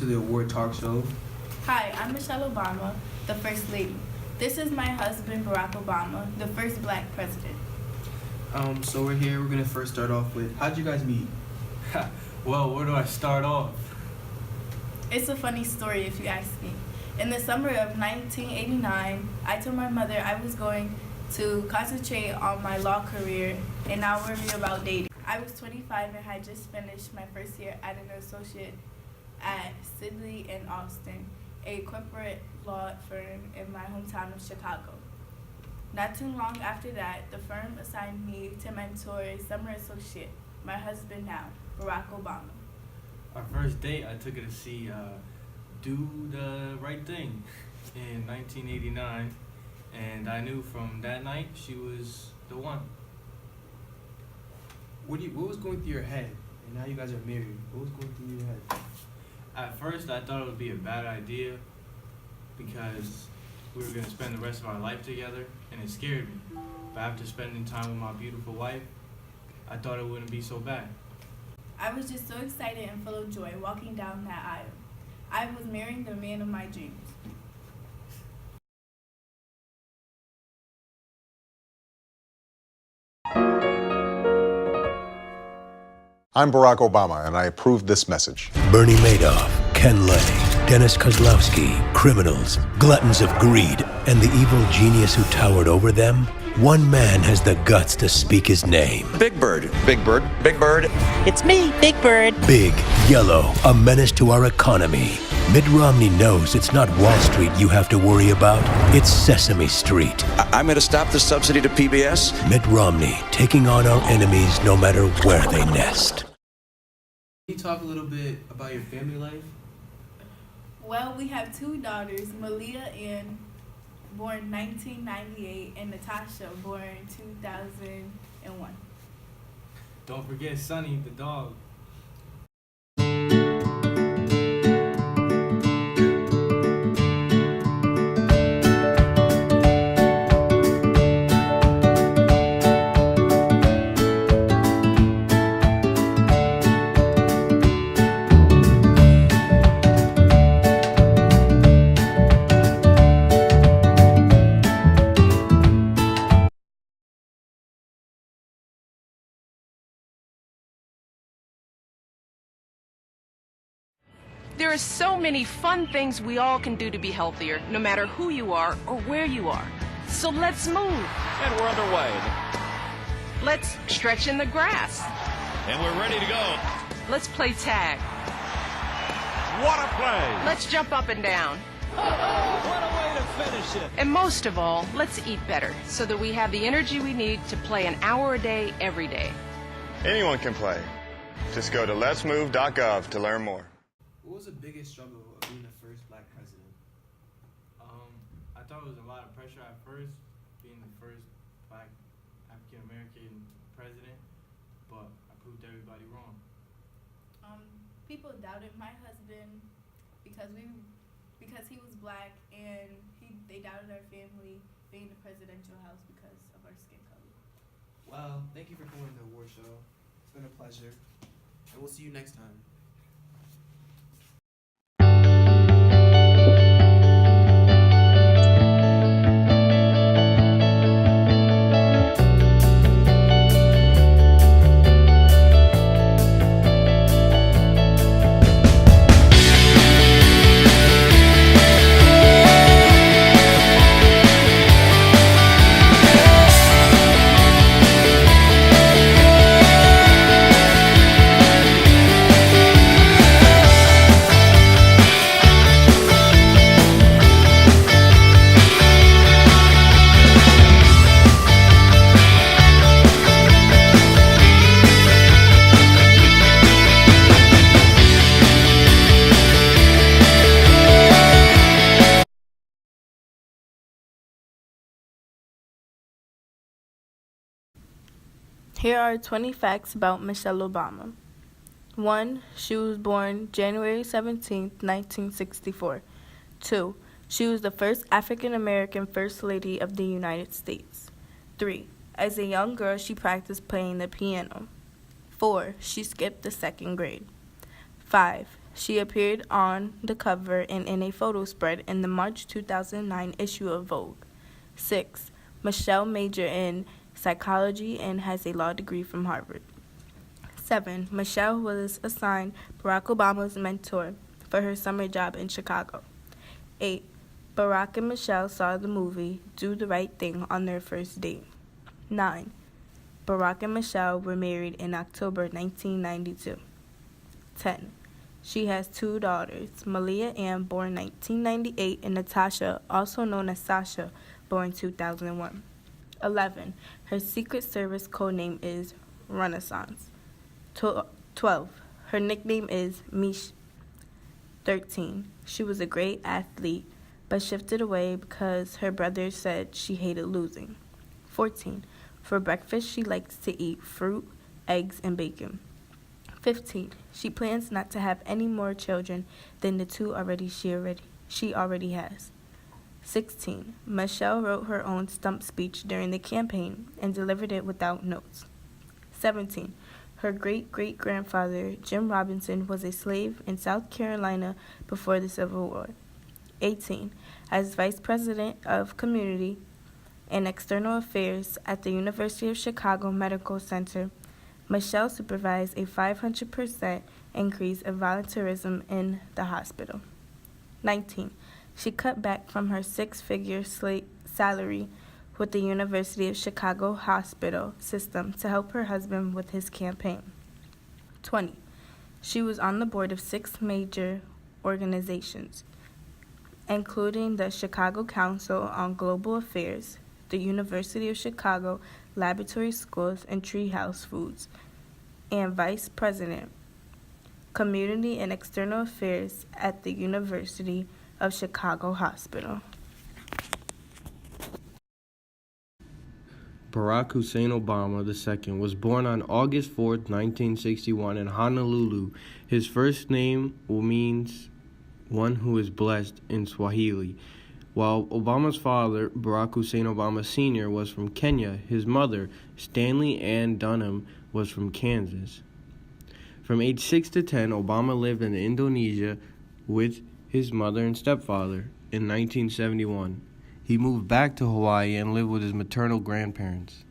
to the award talk show. Hi, I'm Michelle Obama, the First Lady. This is my husband, Barack Obama, the first black president. So we're here. We're gonna first start off with, how'd you guys meet? Well, where do I start off? It's a funny story if you ask me. In the summer of 1989, I told my mother I was going to concentrate on my law career and not worry about dating. I was 25 and had just finished my first year as an associate at Sidley and Austin, a corporate law firm in my hometown of Chicago. Not too long after that, the firm assigned me to mentor a summer associate, my husband now, Barack Obama. Our first date, I took her to see Do the Right Thing in 1989, and I knew from that night she was the one. What was going through your head? And now you guys are married. What was going through your head? At first, I thought it would be a bad idea because we were going to spend the rest of our life together, and it scared me. But after spending time with my beautiful wife, I thought it wouldn't be so bad. I was just so excited and full of joy walking down that aisle. I was marrying the man of my dreams. I'm Barack Obama, and I approve this message. Bernie Madoff, Ken Lay, Dennis Kozlowski, criminals, gluttons of greed, and the evil genius who towered over them. One man has the guts to speak his name. Big Bird. Big Bird. Big Bird. It's me, Big Bird. Big, yellow, a menace to our economy. Mitt Romney knows it's not Wall Street you have to worry about. It's Sesame Street. I'm going to stop the subsidy to PBS. Mitt Romney taking on our enemies no matter where they nest. Can you talk a little bit about your family life? Well, we have two daughters, Malia Ann, born 1998, and Natasha, born 2001. Don't forget Sonny, the dog. There are so many fun things we all can do to be healthier, no matter who you are or where you are. So let's move. And we're underway. Let's stretch in the grass. And we're ready to go. Let's play tag. What a play. Let's jump up and down. What a way to finish it. And most of all, let's eat better so that we have the energy we need to play an hour a day, every day. Anyone can play. Just go to letsmove.gov to learn more. What was the biggest struggle of being the first black president? I thought it was a lot of pressure at first, being the first black African-American president, but I proved everybody wrong. People doubted my husband because he was black, and they doubted our family being the presidential house because of our skin color. Well, thank you for coming to the award show. It's been a pleasure, and we'll see you next time. Here are 20 facts about Michelle Obama. 1. She was born January 17, 1964. 2. She was the first African American First Lady of the United States. 3. As a young girl, she practiced playing the piano. 4. She skipped the second grade. 5. She appeared on the cover and in a photo spread in the March 2009 issue of Vogue. 6. Michelle majored in psychology and has a law degree from Harvard. 7. Michelle was assigned Barack Obama's mentor for her summer job in Chicago. 8. Barack and Michelle saw the movie Do the Right Thing on their first date. 9. Barack and Michelle were married in October 1992. 10. She has 2 daughters, Malia Ann, born 1998, and Natasha, also known as Sasha, born 2001. 11. Her Secret Service codename is Renaissance. 12. Her nickname is Mish. 13. She was a great athlete, but shifted away because her brother said she hated losing. 14. For breakfast, she likes to eat fruit, eggs, and bacon. 15. She plans not to have any more children than the 2 she already has. 16. Michelle wrote her own stump speech during the campaign and delivered it without notes. 17. Her great-great-grandfather, Jim Robinson, was a slave in South Carolina before the Civil War. 18. As Vice President of Community and External Affairs at the University of Chicago Medical Center, Michelle supervised a 500% increase of volunteerism in the hospital. 19. She cut back from her 6-figure salary with the University of Chicago hospital system to help her husband with his campaign. 20. She was on the board of 6 major organizations, including the Chicago Council on Global Affairs, the University of Chicago Laboratory Schools and Treehouse Foods, and Vice President, Community and External Affairs at the University of Chicago Hospital. Barack Hussein Obama II was born on August 4, 1961 in Honolulu. His first name means one who is blessed in Swahili. While Obama's father, Barack Hussein Obama Sr., was from Kenya, his mother, Stanley Ann Dunham, was from Kansas. From age 6 to 10, Obama lived in Indonesia with his mother and stepfather. In 1971, he moved back to Hawaii and lived with his maternal grandparents.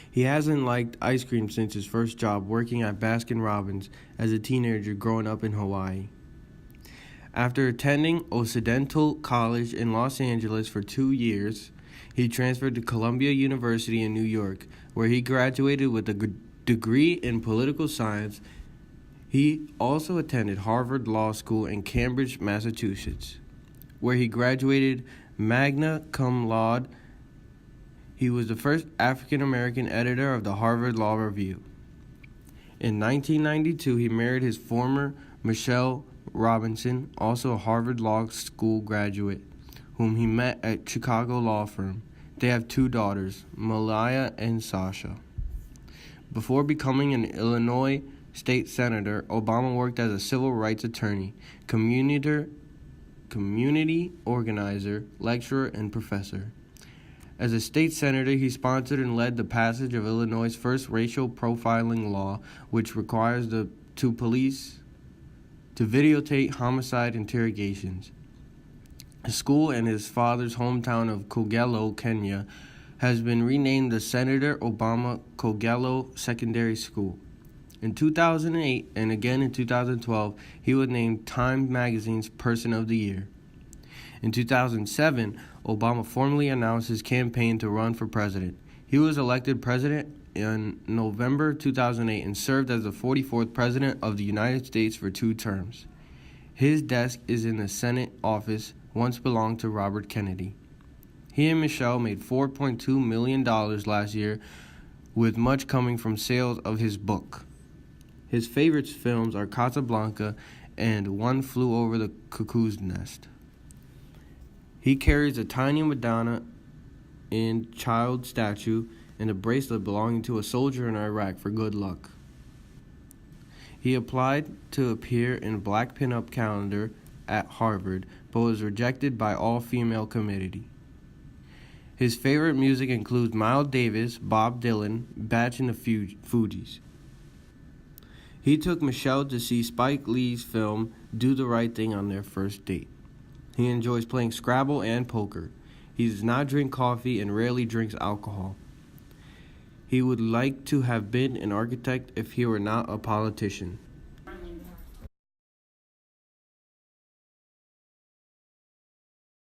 He hasn't liked ice cream since his first job working at Baskin-Robbins as a teenager growing up in Hawaii. After attending Occidental College in Los Angeles for 2 years, he transferred to Columbia University in New York, where he graduated with a degree in political science. He also attended Harvard Law School in Cambridge, Massachusetts, where he graduated magna cum laude. He was the first African-American editor of the Harvard Law Review. In 1992, he married his former Michelle Robinson, also a Harvard Law School graduate, whom he met at Chicago law firm. They have 2 daughters, Malia and Sasha. Before becoming an Illinois state senator, Obama worked as a civil rights attorney, community organizer, lecturer, and professor. As a state senator, he sponsored and led the passage of Illinois' first racial profiling law, which requires the police to videotape homicide interrogations. His school in his father's hometown of Kogelo, Kenya, has been renamed the Senator Obama Kogelo Secondary School. In 2008 and again in 2012, he was named Time Magazine's Person of the Year. In 2007, Obama formally announced his campaign to run for president. He was elected president in November 2008 and served as the 44th President of the United States for 2 terms. His desk is in the Senate office, once belonged to Robert Kennedy. He and Michelle made $4.2 million last year, with much coming from sales of his book. His favorite films are Casablanca and One Flew Over the Cuckoo's Nest. He carries a tiny Madonna in child statue and a bracelet belonging to a soldier in Iraq for good luck. He applied to appear in a black pinup calendar at Harvard, but was rejected by all-female committee. His favorite music includes Miles Davis, Bob Dylan, Batch and the Fugees. He took Michelle to see Spike Lee's film Do the Right Thing on their first date. He enjoys playing Scrabble and poker. He does not drink coffee and rarely drinks alcohol. He would like to have been an architect if he were not a politician.